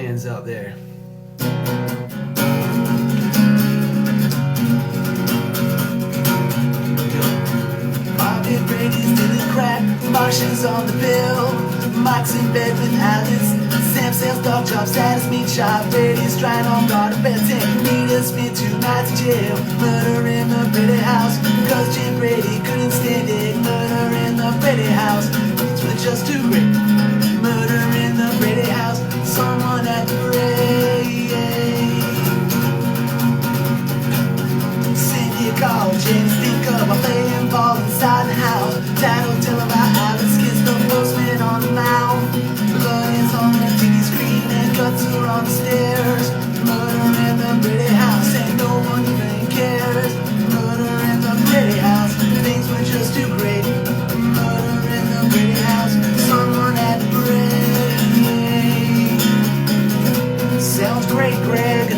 fans out there. Bobby Brady's dealing crack, Martians on the bill, Mike's in bed with Alice, Sam sells dog jobs at his meat shop, Brady's trying on guard at bedtime, Nita spent 2 nights in jail, murder in the Brady house, cause Jim Brady couldn't stand it, murder in the Brady house, things were just too great, murder in the Brady house, someone at the parade. Cindy called James, think of a playing ball inside the house, Dad will tell about Alice, kiss the postman on the mouth, blood is on the TV screen and guts are on the stairs, murder in the Brady house and no one even cares, murder in the Brady house, things were just too great, murder in the Brady house, someone at the parade. Sounds great, Greg.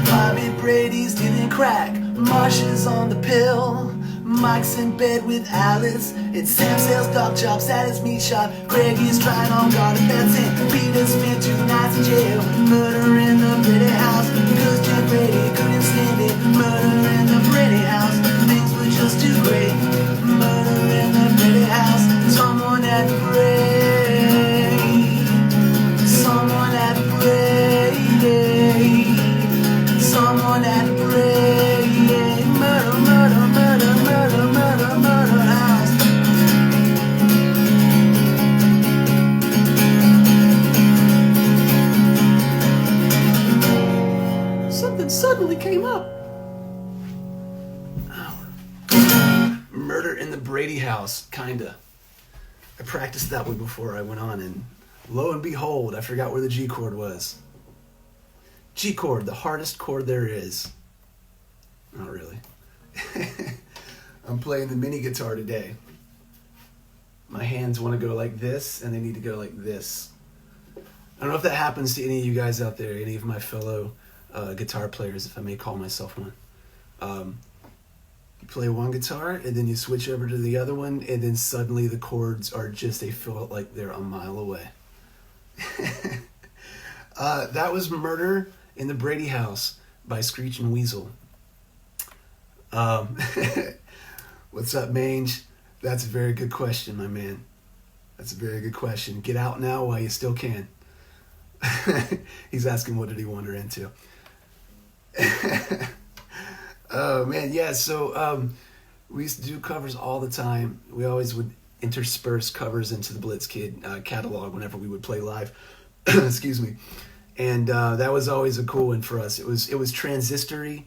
Bobby Brady's dealing crack, Marsha's on the pill, Mike's in bed with Alice, it's Sam sells dog chops at his meat shop, Greg is trying on guard at bedtime, Peter spent 2 nights in jail, murder in the Brady house, cause Jim Brady couldn't stand it, murder in the Brady house, things were just too great, murder in the Brady house, someone at the parade, someone at the parade, someone at the parade, murder, murder, murder, murder, murder, murder house. Something suddenly came up. Oh. Murder in the Brady house, kinda. I practiced that one before I went on, and lo and behold, I forgot where the G chord was. G chord, the hardest chord there is. Not really. I'm playing the mini guitar today. My hands want to go like this, and they need to go like this. I don't know if that happens to any of you guys out there, any of my fellow guitar players, if I may call myself one. You play one guitar, and then you switch over to the other one, and then suddenly the chords are just, they feel like they're a mile away. That was Murder in the Brady House by Screech and Weasel. What's up, Mange? That's a very good question, my man. That's a very good question. Get out now while you still can. He's asking what did he wander into. Oh, man, yeah, so we used to do covers all the time. We always would intersperse covers into the Blitz Kid catalog whenever we would play live. Excuse me. And that was always a cool one for us. It was Transistor-y,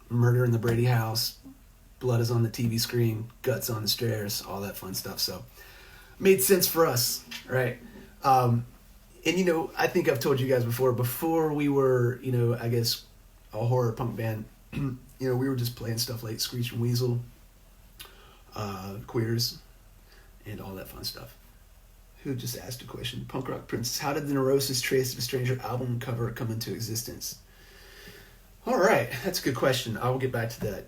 Murder in the Brady House, Blood is on the TV screen, Guts on the stairs, all that fun stuff. So made sense for us, right? And, you know, I think I've told you guys before we were, you know, I guess a horror punk band, you know, we were just playing stuff like Screech and Weasel, Queers, and all that fun stuff. Who just asked a question? Punk Rock Princess. How did the Neurosis Trace of a Stranger album cover come into existence? All right, that's a good question. I will get back to that.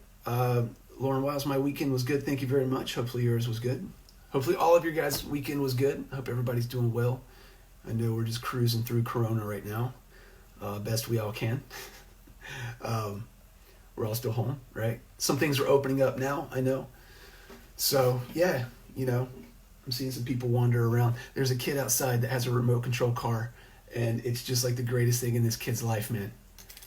Lauren Wiles, my weekend was good. Thank you very much. Hopefully yours was good. Hopefully all of your guys' weekend was good. I hope everybody's doing well. I know we're just cruising through Corona right now. Best we all can. We're all still home, right? Some things are opening up now, I know. So, yeah, you know, I'm seeing some people wander around. There's a kid outside that has a remote control car, and it's just like the greatest thing in this kid's life, man.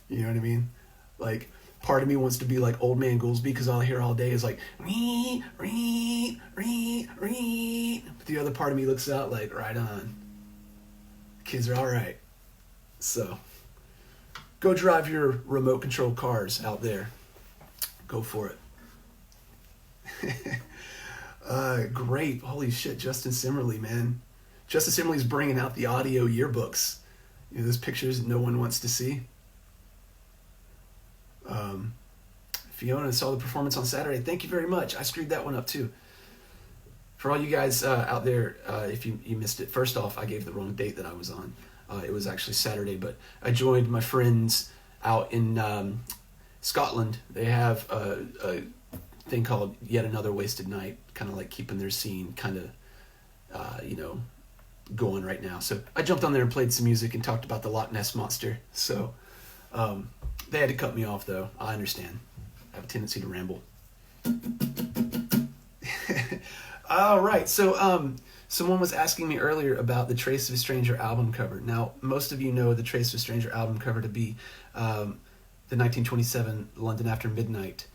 You know what I mean? Like, part of me wants to be like old man Goolsby, because all I hear all day is like, ree, ree, ree, ree. But the other part of me looks out like, right on. Kids are all right. So, go drive your remote control cars out there. Go for it. Great. Holy shit, Justin Simmerly, man. Justin Simmerly's bringing out the audio yearbooks. You know, those pictures no one wants to see. Fiona saw the performance on Saturday. Thank you very much. I screwed that one up too. For all you guys out there, if you missed it, first off, I gave the wrong date that I was on. It was actually Saturday, but I joined my friends out in Scotland. They have a thing called Yet Another Wasted Night, kind of like keeping their scene kind of, going right now. So I jumped on there and played some music and talked about the Loch Ness Monster. So they had to cut me off, though. I understand. I have a tendency to ramble. All right. So someone was asking me earlier about the Trace of a Stranger album cover. Now, most of you know the Trace of a Stranger album cover to be the 1927 London After Midnight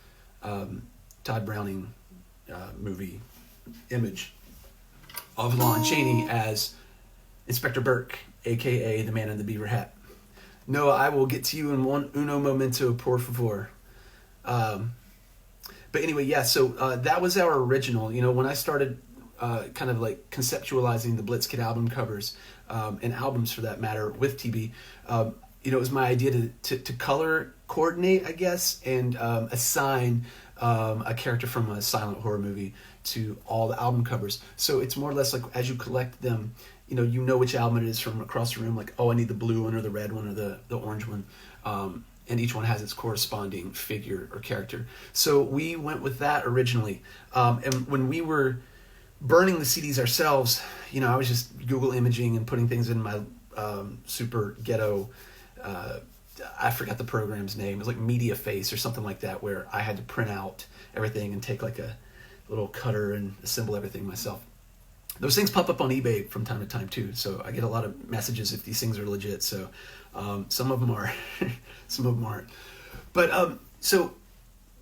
Todd Browning movie image of Lon Chaney as Inspector Burke, a.k.a. the man in the beaver hat. No, I will get to you in uno momento, por favor. But anyway, yeah, so that was our original. When I started kind of like conceptualizing the Blitzkid album covers and albums for that matter with TB, it was my idea to color coordinate, I guess, and assign a character from a silent horror movie to all the album covers. So it's more or less like as you collect them, you know which album it is from across the room, like, oh, I need the blue one or the red one or the orange one. And each one has its corresponding figure or character. So we went with that originally. And when we were burning the CDs ourselves, I was just Google imaging and putting things in my super ghetto, I forgot the program's name. It was like Media Face or something like that, where I had to print out everything and take like a little cutter and assemble everything myself. Those things pop up on eBay from time to time too, so I get a lot of messages if these things are legit. So some of them are, some of them aren't. But so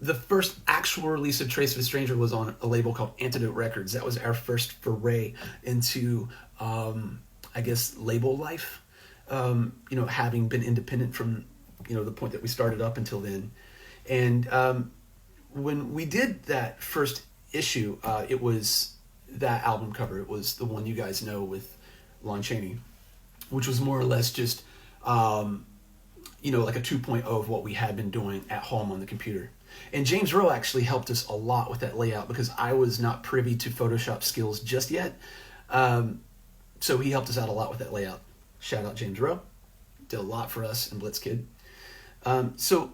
the first actual release of Trace of a Stranger was on a label called Antidote Records. That was our first foray into, I guess, label life. Having been independent from, the point that we started up until then. And when we did that first issue, it was that album cover. It was the one you guys know with Lon Chaney, which was more or less just, like a 2.0 of what we had been doing at home on the computer. And James Rowe actually helped us a lot with that layout because I was not privy to Photoshop skills just yet. So he helped us out a lot with that layout. Shout out James Rowe. Did a lot for us in Blitzkid. So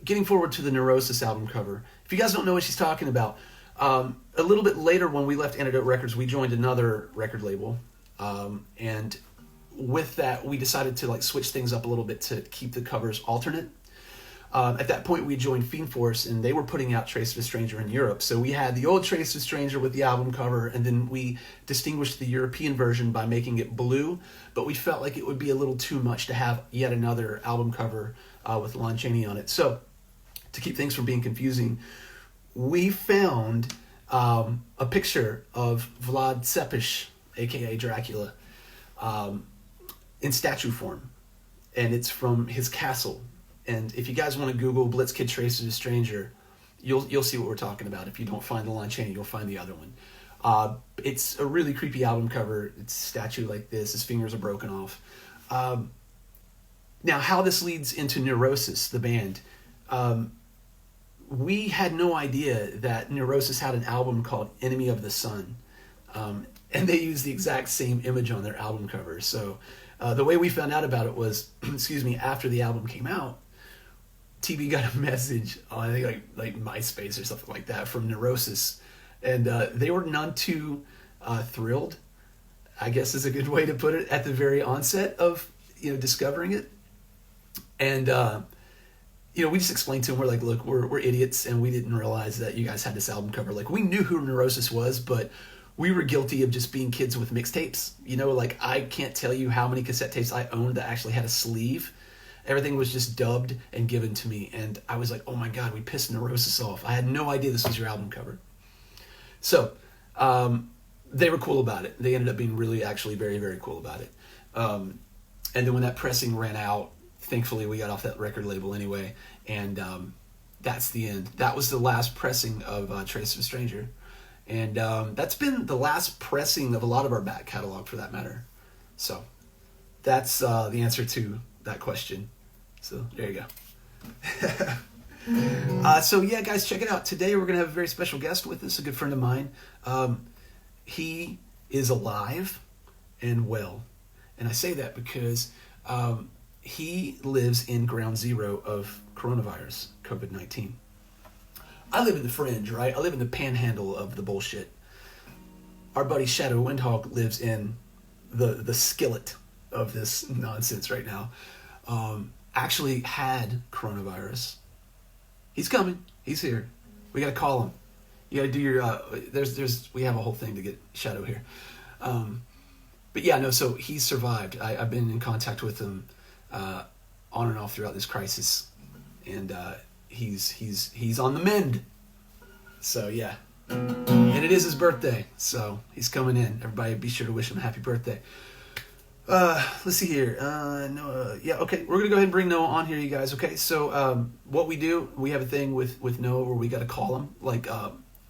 getting forward to the Neurosis album cover. If you guys don't know what she's talking about, a little bit later when we left Antidote Records, we joined another record label. And with that, we decided to switch things up a little bit to keep the covers alternate. At that point, we joined Fiend Force, and they were putting out Trace of a Stranger in Europe. So we had the old Trace of a Stranger with the album cover, and then we distinguished the European version by making it blue. But we felt like it would be a little too much to have yet another album cover with Lon Chaney on it. So to keep things from being confusing, we found a picture of Vlad Tepes, a.k.a. Dracula, in statue form. And it's from his castle. And if you guys want to Google Blitzkid Trace of a Stranger, you'll see what we're talking about. If you don't find the Lon Chaney, you'll find the other one. It's a really creepy album cover. It's a statue like this. His fingers are broken off. Now, how this leads into Neurosis, the band. We had no idea that Neurosis had an album called Enemy of the Sun. And they used the exact same image on their album cover. So the way we found out about it was, after the album came out, TB got a message on, I think, like MySpace or something like that from Neurosis. And they were none too thrilled, I guess is a good way to put it, at the very onset of, discovering it. And, we just explained to them, we're like, look, we're idiots, and we didn't realize that you guys had this album cover. Like, we knew who Neurosis was, but we were guilty of just being kids with mixtapes. I can't tell you how many cassette tapes I owned that actually had a sleeve. Everything was just dubbed and given to me. And I was like, oh my God, we pissed Neurosis off. I had no idea this was your album cover. So they were cool about it. They ended up being really, actually very, very cool about it. And then when that pressing ran out, thankfully we got off that record label anyway. And that's the end. That was the last pressing of Trace of a Stranger. And that's been the last pressing of a lot of our back catalog, for that matter. So that's the answer to that question. So there you go. So yeah, guys, check it out. Today we're going to have a very special guest with us, a good friend of mine. He is alive and well. And I say that because he lives in ground zero of coronavirus, COVID-19. I live in the fringe, right? I live in the panhandle of the bullshit. Our buddy Shadow Windhawk lives in the skillet of this nonsense right now. Actually had coronavirus. He's coming. He's here. We gotta call him. You gotta do your. We have a whole thing to get Shadow here. But yeah, no. So he's survived. I've been in contact with him on and off throughout this crisis, and he's on the mend. So yeah, and it is his birthday, so he's coming in. Everybody, be sure to wish him a happy birthday. Let's see here. Yeah, okay. We're gonna go ahead and bring Noah on here, you guys. Okay, so what we do, we have a thing with Noah where we got to call him like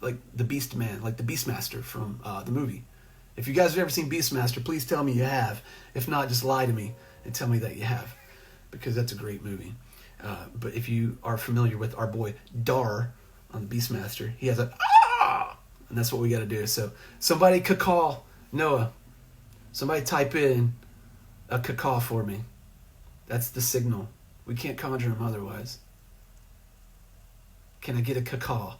the Beast Man, like the Beastmaster from the movie. If you guys have ever seen Beastmaster, please tell me you have. If not, just lie to me and tell me that you have, because that's a great movie. But if you are familiar with our boy Dar on the Beastmaster, he has a and that's what we got to do. So somebody could call Noah. Somebody type in a cacaw for me. That's the signal. We can't conjure him otherwise. Can I get a cacaw?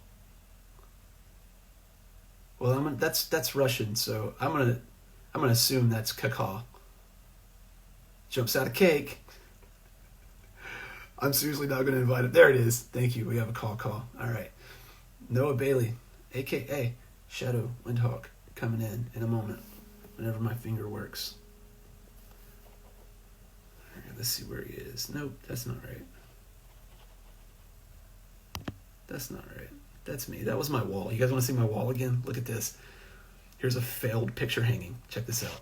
Well, that's Russian, so I'm gonna assume that's cacaw. Jumps out of cake. I'm seriously not gonna invite him. There it is. Thank you. We have a call. All right. Noah Bailey, aka Shadow Windhawk, coming in a moment. Whenever my finger works. All right, let's see where he is. Nope, that's not right. That's not right. That's me. That was my wall. You guys want to see my wall again? Look at this. Here's a failed picture hanging. Check this out.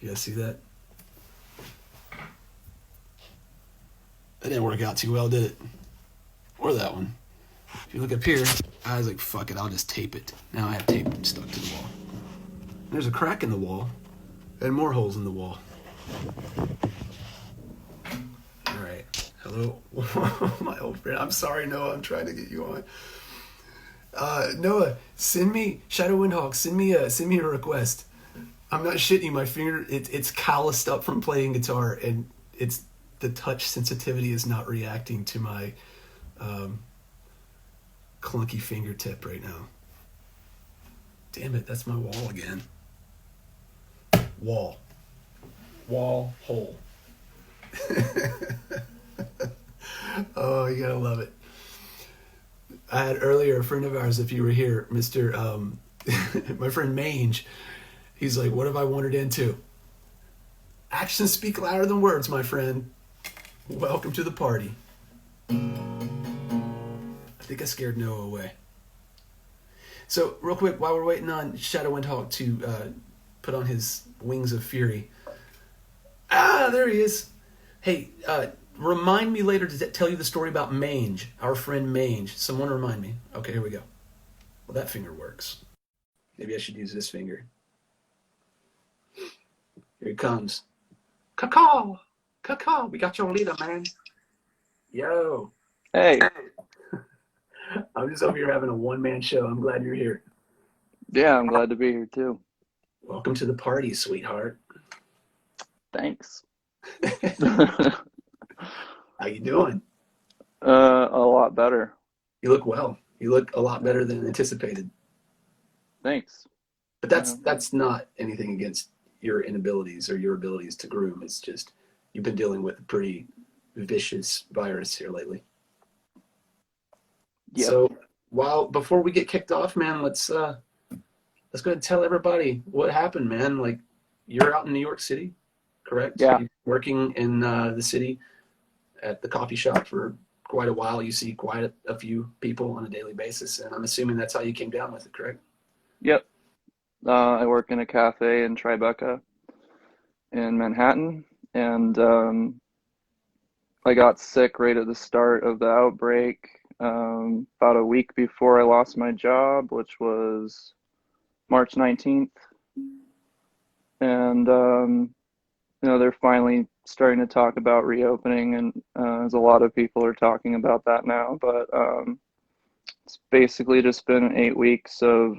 You guys see that? That didn't work out too well, did it? Or that one. If you look up here, I was like, fuck it, I'll just tape it. Now I have tape stuck to the wall. There's a crack in the wall and more holes in the wall. All right. Hello, my old friend. I'm sorry, Noah. I'm trying to get you on. Noah, send me Shadow Windhawk. Send me a request. I'm not shitting you. My finger, it's calloused up from playing guitar, and it's the touch sensitivity is not reacting to my clunky fingertip right now. Damn it! That's my wall again. Wall, hole. Oh, you gotta love it. I had earlier a friend of ours, if you were here, Mr. My friend Mange. He's like, what have I wandered into? Actions speak louder than words, my friend. Welcome to the party. I think I scared Noah away. So, real quick, while we're waiting on Shadow Windhawk to put on his wings of fury. There he is. Hey, remind me later to tell you the story about Mange, our friend Mange. Someone remind me. Okay, here we go. Well, that finger works. Maybe I should use this finger. Here he comes. Caw-caw! Caw-caw! We got your leader, man. Yo. Hey. I'm just over here having a one-man show. I'm glad you're here. Yeah, I'm glad to be here too. Welcome to the party, sweetheart. Thanks. How you doing? A lot better. You look well. You look a lot better than anticipated. Thanks. But that's not anything against your inabilities or your abilities to groom. It's just you've been dealing with a pretty vicious virus here lately. Yep. So before we get kicked off, man, let's go ahead and tell everybody what happened, man. Like, you're out in New York City, correct? Yeah. You're working in the city at the coffee shop for quite a while. You see quite a few people on a daily basis, and I'm assuming that's how you came down with it, correct? Yep. I work in a cafe in Tribeca in Manhattan, and I got sick right at the start of the outbreak, about a week before I lost my job, which was March 19th. And, they're finally starting to talk about reopening, and as a lot of people are talking about that now, but it's basically just been 8 weeks of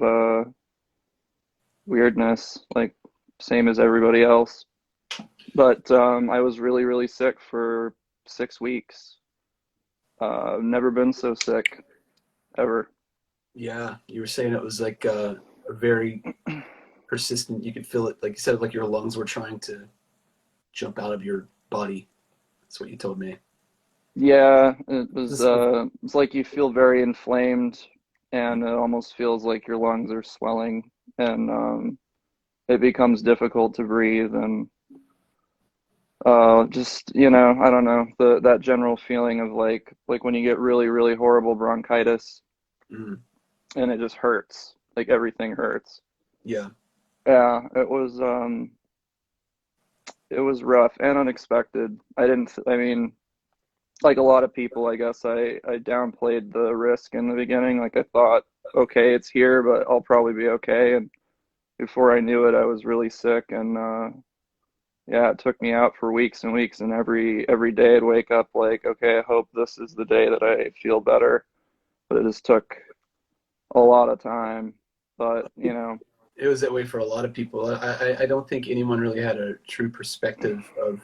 weirdness, like same as everybody else. But I was really, really sick for 6 weeks. I've never been so sick. ever. Yeah, you were saying it was like a very persistent. You could feel it, like you said, like your lungs were trying to jump out of your body. That's what you told me. Yeah, it was This, it's like you feel very inflamed and it almost feels like your lungs are swelling and it becomes difficult to breathe and just I don't know, the that general feeling of like when you get really really horrible bronchitis mm, and it just hurts, like everything hurts. yeah, Yeah, it was rough and unexpected. I mean, like a lot of people, I guess I downplayed the risk in the beginning. Like I thought, okay, it's here, but I'll probably be okay. And before I knew it, I was really sick, and yeah, it took me out for weeks and weeks. And every day I'd wake up like, okay, I hope this is the day that I feel better. But it just took a lot of time. But it was that way for a lot of people. I don't think anyone really had a true perspective of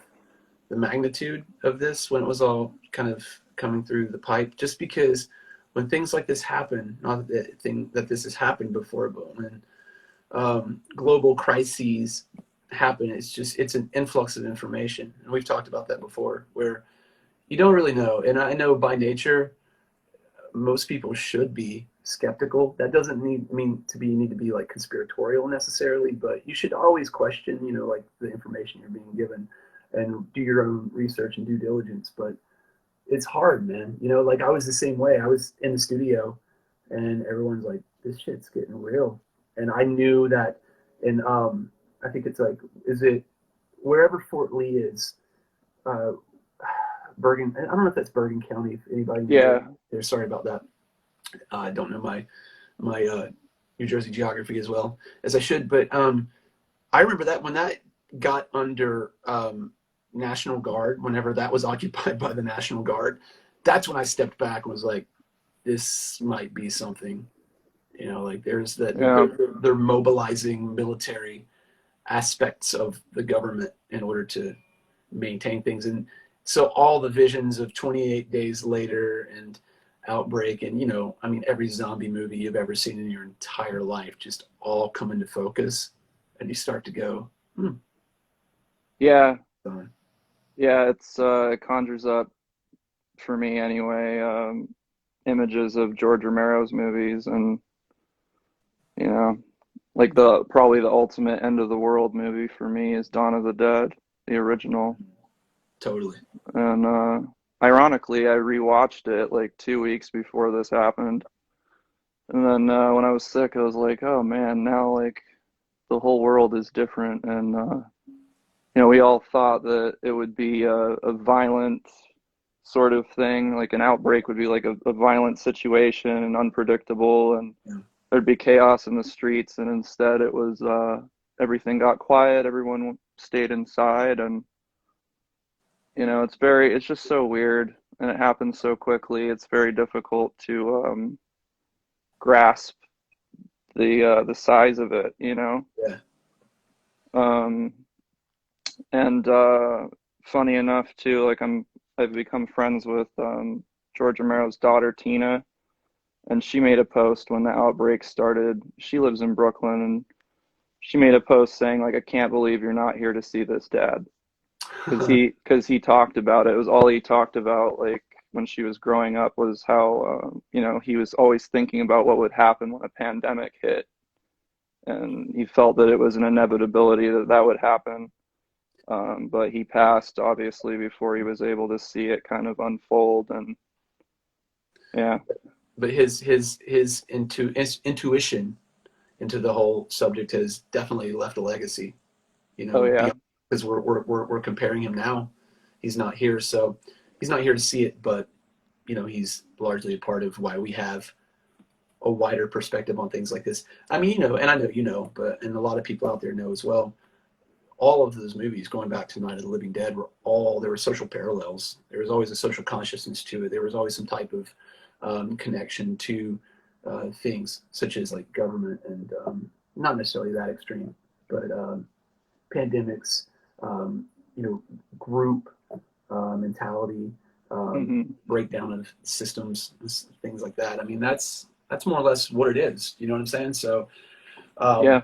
the magnitude of this when it was all kind of coming through the pipe. Just because when things like this happen, not that thing that this has happened before, but when global crises happen, it's an influx of information, and we've talked about that before, where you don't really know. And I know by nature most people should be skeptical. That doesn't mean to be you need to be like conspiratorial necessarily, but you should always question, like the information you're being given, and do your own research and due diligence. But it's hard, man. Like I was the same way. I was in the studio, and everyone's like, "This shit's getting real," and I knew that. And I think it's like, is it wherever Fort Lee is? Uh, Bergen. I don't know if that's Bergen County. If anybody knows yeah, there, sorry about that. I don't know my New Jersey geography as well as I should, but I remember that when that got under National Guard, whenever that was occupied by the National Guard, that's when I stepped back and was like, this might be something. Like there's that yeah, they're mobilizing military aspects of the government in order to maintain things. And so all the visions of 28 days later and outbreak and I mean every zombie movie you've ever seen in your entire life just all come into focus, and you start to go, yeah, fun. yeah. It conjures up for me anyway. Images of George Romero's movies and you know like the probably the ultimate end of the world movie for me is Dawn of the Dead, the original. Totally. And ironically, I rewatched it like 2 weeks before this happened. And then when I was sick, I was like, oh man, now like the whole world is different. And we all thought that it would be a violent sort of thing, like an outbreak would be like a violent situation and unpredictable, and Yeah. there'd be chaos in the streets. And instead, it was everything got quiet, everyone stayed inside, and it's just so weird, and it happens so quickly. It's very difficult to grasp the size of it. Yeah. Um, and funny enough too, like I've become friends with George Romero's daughter Tina, and she made a post when the outbreak started. She lives in Brooklyn, and she made a post saying like, "I can't believe you're not here to see this, Dad," because he talked about it. It was all he talked about, like when she was growing up, was how he was always thinking about what would happen when a pandemic hit, and he felt that it was an inevitability that that would happen. But he passed obviously before he was able to see it kind of unfold, and yeah, But his intuition into the whole subject has definitely left a legacy, oh yeah, beyond, because we're comparing him now. He's not here, so he's not here to see it, but he's largely a part of why we have a wider perspective on things like this. I mean, and I know but and a lot of people out there know as well. All of those movies, going back to Night of the Living Dead, there were social parallels. There was always a social consciousness to it. There was always some type of connection to things such as like government and not necessarily that extreme, but pandemics, um, group mentality, Hmm. breakdown of systems, things like that. I mean, that's more or less what it is. You know what I'm saying? So, um, Yeah.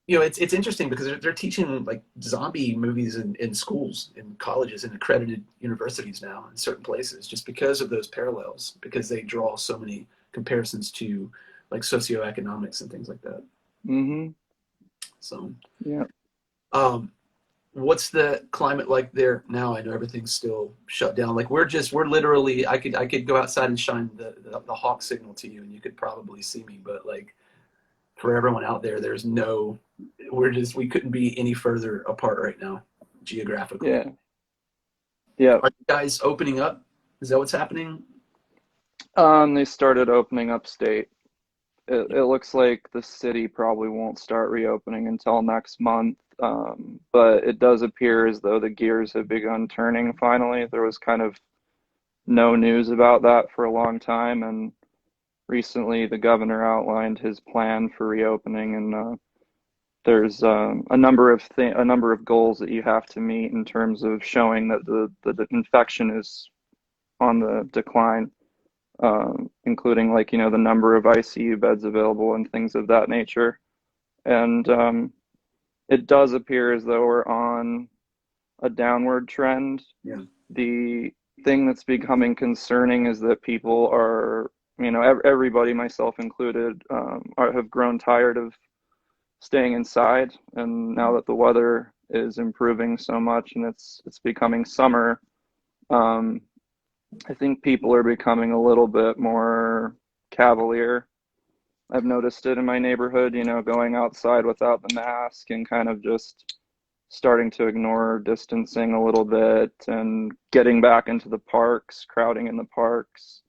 it's interesting because they're teaching like zombie movies in schools, in colleges, in accredited universities now in certain places, just because of those parallels, because they draw so many comparisons to like socioeconomics and things like that. Hmm. So, Yeah. um, what's the climate like there now? I know everything's still shut down. Like we're literally, I could go outside and shine the hawk signal to you, and you could probably see me. But like for everyone out there, there's no, we couldn't be any further apart right now, geographically. Yeah. Yeah. Are you guys opening up? Is that what's happening? They started opening upstate. It looks like the city probably won't start reopening until next month. But it does appear as though the gears have begun turning finally. There was kind of no news about that for a long time, and recently the governor outlined his plan for reopening, and there's a number of goals that you have to meet in terms of showing that the infection is on the decline, including like the number of ICU beds available and things of that nature. And it does appear as though we're on a downward trend. Yeah. The thing that's becoming concerning is that people are, everybody, myself included, have grown tired of staying inside. And now that the weather is improving so much and it's becoming summer, um, I think people are becoming a little bit more cavalier. I've noticed it in my neighborhood, going outside without the mask and kind of just starting to ignore distancing a little bit and getting back into the parks, crowding in the parks.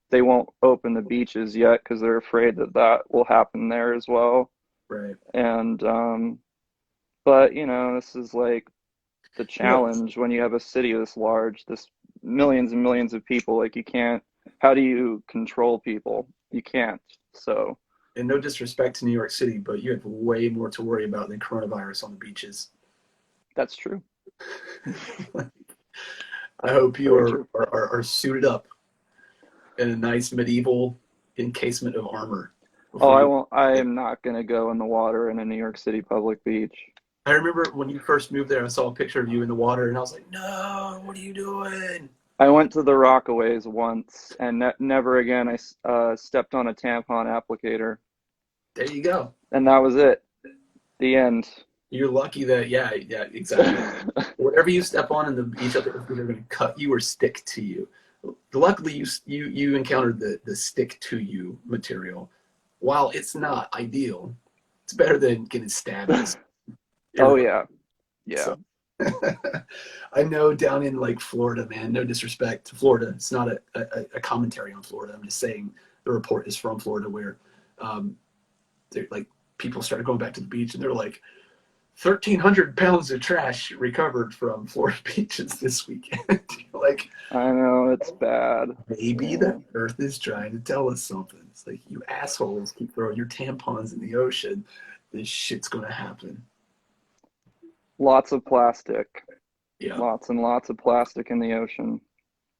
They won't open the beaches yet because they're afraid that that will happen there as well. Right. And but this is like the You know, challenge when you have a city this large, this millions and millions of people. Like you can't. How do you control people? You can't. So and no disrespect to New York City, but you have way more to worry about than coronavirus on the beaches. that's true. I hope you Very are, true. are, are, are suited up in a nice medieval encasement of armor Oh, before I you. won't. I am not gonna go in the water in a New York City public beach. I remember when you first moved there, I saw a picture of you in the water, and I was like, "No, what are you doing?" I went to the Rockaways once, and never again. I stepped on a tampon applicator, There you go. and that was it. The end. You're lucky that, yeah, yeah, exactly. Whatever you step on in the beach, they're going to cut you or stick to you. Luckily, you encountered the stick to you material. While it's not ideal, it's better than getting stabbed. Oh yeah, yeah. So I know down in like Florida, man, no disrespect to Florida. It's not a commentary on Florida. I'm just saying the report is from Florida where um, they're like people started going back to the beach and they're like 1,300 pounds of trash recovered from Florida beaches this weekend. Like I know it's bad. maybe Yeah. the earth is trying to tell us something. It's like you assholes keep throwing your tampons in the ocean. This shit's gonna happen. Lots of plastic. Yeah. Lots and lots of plastic in the ocean.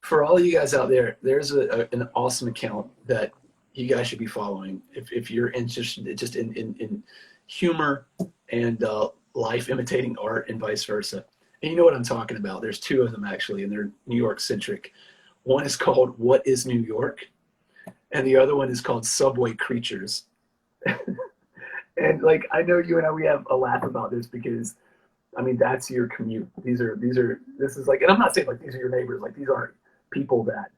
For all you guys out there, there's an awesome account that you guys should be following if you're interested just in humor and life imitating art and vice versa. And you know what I'm talking about. There's two of them actually, and they're New York centric. One is called What is New York? And the other one is called Subway Creatures. And like I know you and I we have a laugh about this because I mean that's your commute. This is like, and I'm not saying like these are your neighbors, like these aren't people that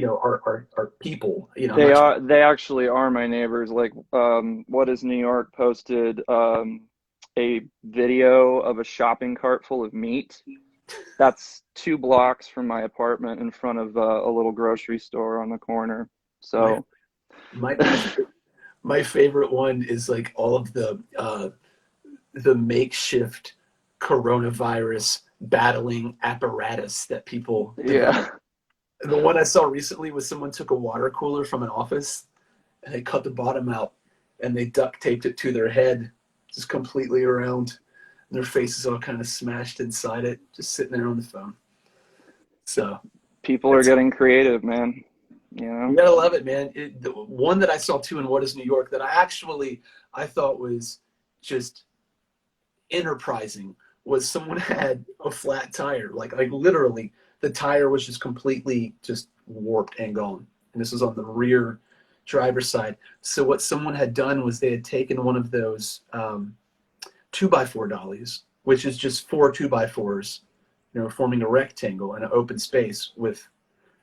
are people. I'm They not. are. They actually are my neighbors. Like, what is New York posted a video of a shopping cart full of meat. That's 2 blocks from my apartment in front of a little grocery store on the corner. My So, my my my favorite one is like all of the makeshift coronavirus battling apparatus that people develop. yeah. The one I saw recently was someone took a water cooler from an office and they cut the bottom out and they duct taped it to their head, just completely around. And their faces all kind of smashed inside it, just sitting there on the phone. So People are that's, getting creative, man. You you know? gotta love it, man. The one that I saw too in What Is New York that I thought was just enterprising was someone had a flat tire, like literally the tire was just completely just warped and gone. And this was on the rear driver's side. So what someone had done was they had taken one of those 2x4 dollies, which is just four 2x4s, forming a rectangle in an open space with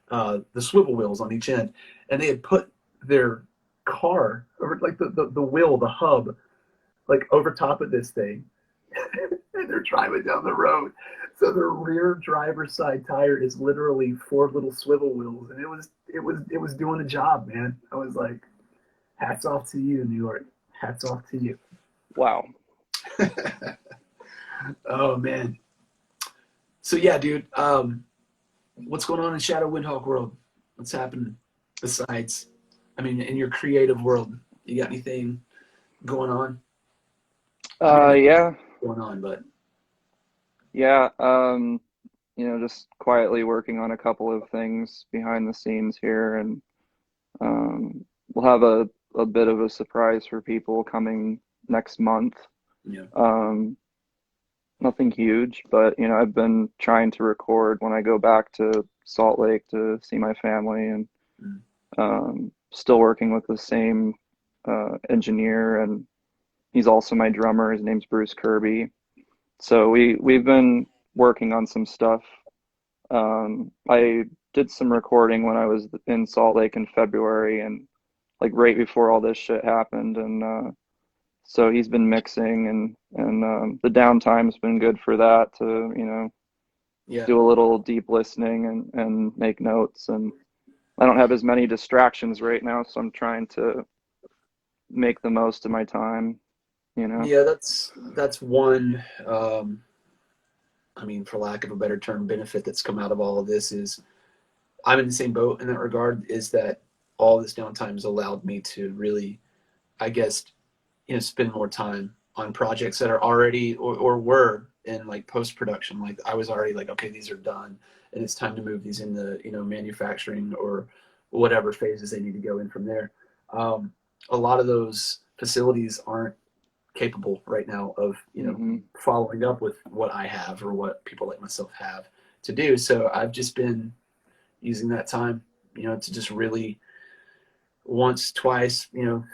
the swivel wheels on each end, and they had put their car or like the wheel, the hub, like over top of this thing, and they're driving down the road. So the rear driver's side tire is literally four little swivel wheels, and it was doing the job, man. I was like, hats off to you, New York. Hats off to you. Wow. Oh man. So yeah, dude. What's going on in Shadow Windhawk world? What's happening besides? I mean, in your creative world, you got anything going on? I mean, I know Yeah, what's going on, but yeah. Just quietly working on a couple of things behind the scenes here, and we'll have a bit of a surprise for people coming next month. yeah, Um, Nothing huge, but I've been trying to record when I go back to Salt Lake to see my family, and mm, still working with the same engineer, and he's also my drummer. His name's Bruce Kirby. So we've been working on some stuff. I did some recording when I was in Salt Lake in February, and like right before all this shit happened, and so he's been mixing, and the downtime's been good for that to yeah, do a little deep listening and make notes. And I don't have as many distractions right now, so I'm trying to make the most of my time, you know? yeah. That's one. I mean, for lack of a better term, benefit that's come out of all of this is I'm in the same boat in that regard. Is that all this downtime has allowed me to really, I guess, spend more time on projects that are already or were in like post production. Like I was already like, okay, these are done, and it's time to move these into manufacturing or whatever phases they need to go in from there. A lot of those facilities aren't capable right now of Hmm. following up with what I have or what people like myself have to do. So I've just been using that time, to just really once, twice,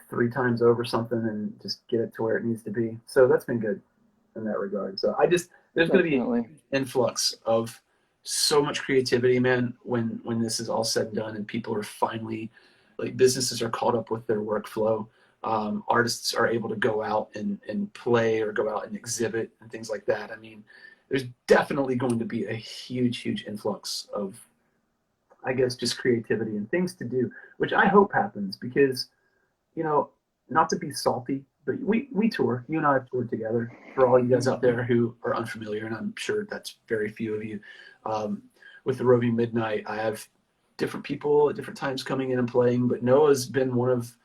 three times over something and just get it to where it needs to be. So that's been good in that regard. So there's going to be Definitely. an influx of so much creativity, man, when this is all said and done and people are finally, like businesses are caught up with their workflow. Artists are able to go out and play or go out and exhibit and things like that. I mean, there's definitely going to be a huge, huge influx of, I guess, just creativity and things to do, which I hope happens because, you know, not to be salty, but we tour. You and I have toured together. For all you guys out there who are unfamiliar, and I'm sure that's very few of you, um, with the Roving Midnight, I have different people at different times coming in and playing. But Noah's been one of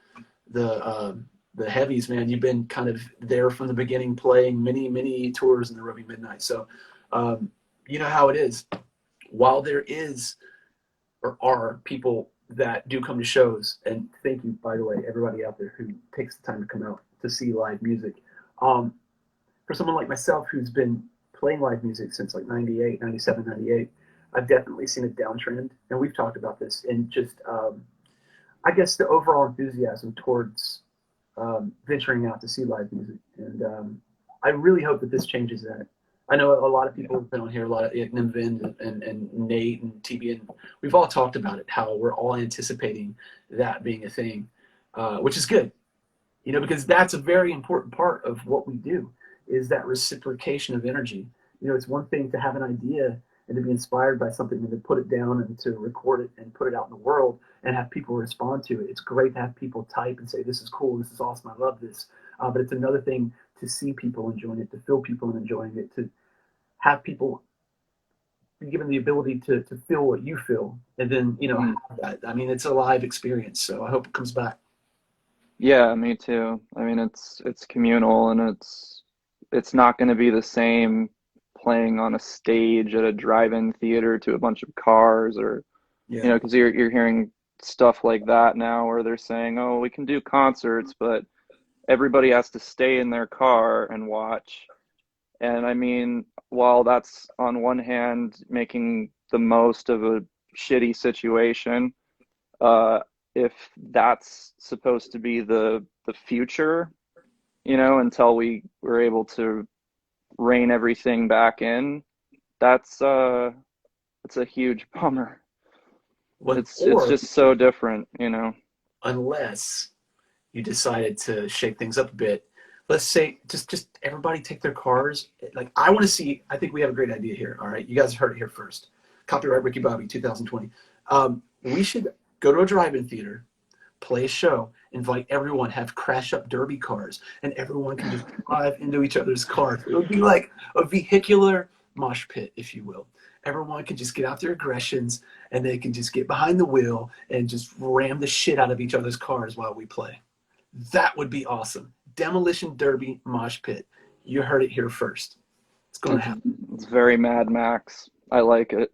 the heavies, man. You've been kind of there from the beginning, playing many many tours in the Roving Midnight. So um, you know how it is. While there is or are people that do come to shows, and thank you, by the way, everybody out there who takes the time to come out to see live music. Um, for someone like myself who's been playing live music since like 98, 97, 98, I've definitely seen a downtrend, and we've talked about this, and just, I guess, the overall enthusiasm towards venturing out to see live music. And I really hope that this changes that. I know a lot of people have been on here, a lot of Nimvin and Nate and TB, and we've all talked about it, how we're all anticipating that being a thing, which is good, because that's a very important part of what we do is that reciprocation of energy. It's one thing to have an idea and to be inspired by something and to put it down and to record it and put it out in the world and have people respond to it. It's great to have people type and say, this is cool, this is awesome, I love this. But it's another thing to see people enjoying it, to feel people enjoying it, to have people be given the ability to feel what you feel. And then, Hmm. have that. I mean, it's a live experience. So I hope it comes back. Yeah, me too. I mean, it's communal, and it's not going to be the same playing on a stage at a drive-in theater to a bunch of cars, or Yeah. because you're hearing stuff like that now where they're saying, oh, we can do concerts, but everybody has to stay in their car and watch. And I mean, while that's on one hand making the most of a shitty situation, uh, if that's supposed to be the future, until we were able to rein everything back in, that's it's a huge bummer. It's Or just so different. unless you decided to shake things up a bit, let's say just everybody take their cars. Like I want to see. I think we have a great idea here. All right, you guys heard it here first. Copyright Ricky Bobby 2020. We should go to a drive-in theater, play a show, invite everyone, have crash up derby cars, and everyone can just drive into each other's cars. It would be like a vehicular mosh pit, if you will. Everyone can just get out their aggressions and they can just get behind the wheel and just ram the shit out of each other's cars while we play. That would be awesome. Demolition Derby mosh pit. You heard it here first. It's going to happen. It's very Mad Max. I like it.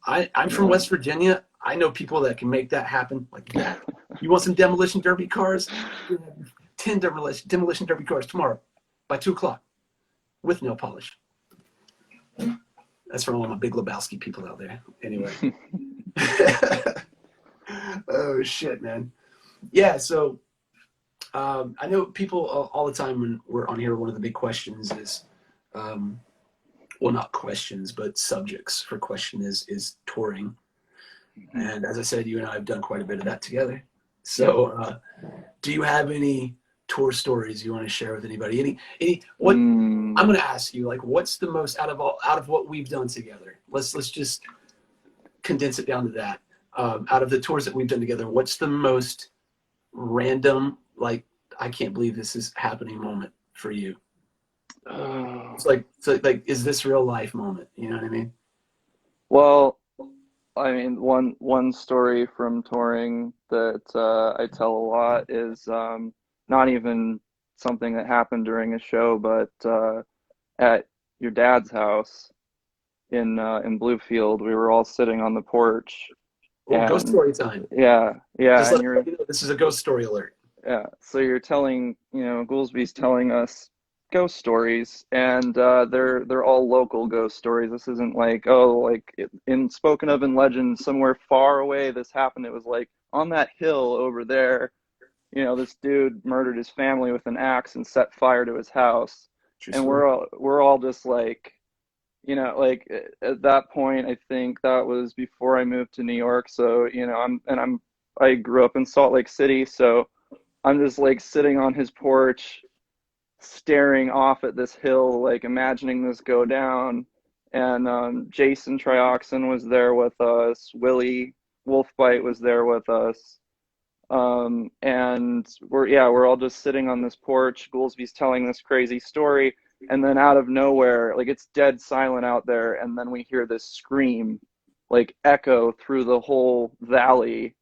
I'm from West Virginia. I know people that can make that happen like that. You want some Demolition Derby cars? 10 Demolition Derby cars tomorrow by 2 o'clock with nail polish. That's for all my Big Lebowski people out there. Anyway. Oh, shit, man. Yeah, so I know people all the time when we're on here, one of the big questions is, well, not questions, but subjects for question is touring. And as I said, you and I have done quite a bit of that together. So do you have any tour stories you want to share with anybody? I'm going to ask you, like, what's the most out of what we've done together? Let's just condense it down to that. Out of the tours that we've done together, what's the most random, like, I can't believe this is happening moment for you? It's like, is this real life moment? You know what I mean? Well, I mean, one story from touring that I tell a lot is not even something that happened during a show, but at your dad's house in Bluefield, we were all sitting on the porch. Oh, ghost story time. Yeah. Just and you know, this is a ghost story alert. Yeah, so you're telling, Goolsby's telling us ghost stories, and they're all local ghost stories. This isn't like, oh, like in spoken of in legend, somewhere far away this happened. It was like on that hill over there, this dude murdered his family with an axe and set fire to his house. True And story. we're all just like, like at that point, I think that was before I moved to New York. So, I grew up in Salt Lake City, so I'm just like sitting on his porch, staring off at this hill, like imagining this go down. And Jason Trioxin was there with us. Willie Wolfbite was there with us. And we're all just sitting on this porch. Goolsby's telling this crazy story, and then out of nowhere, like it's dead silent out there, and then we hear this scream, like echo through the whole valley,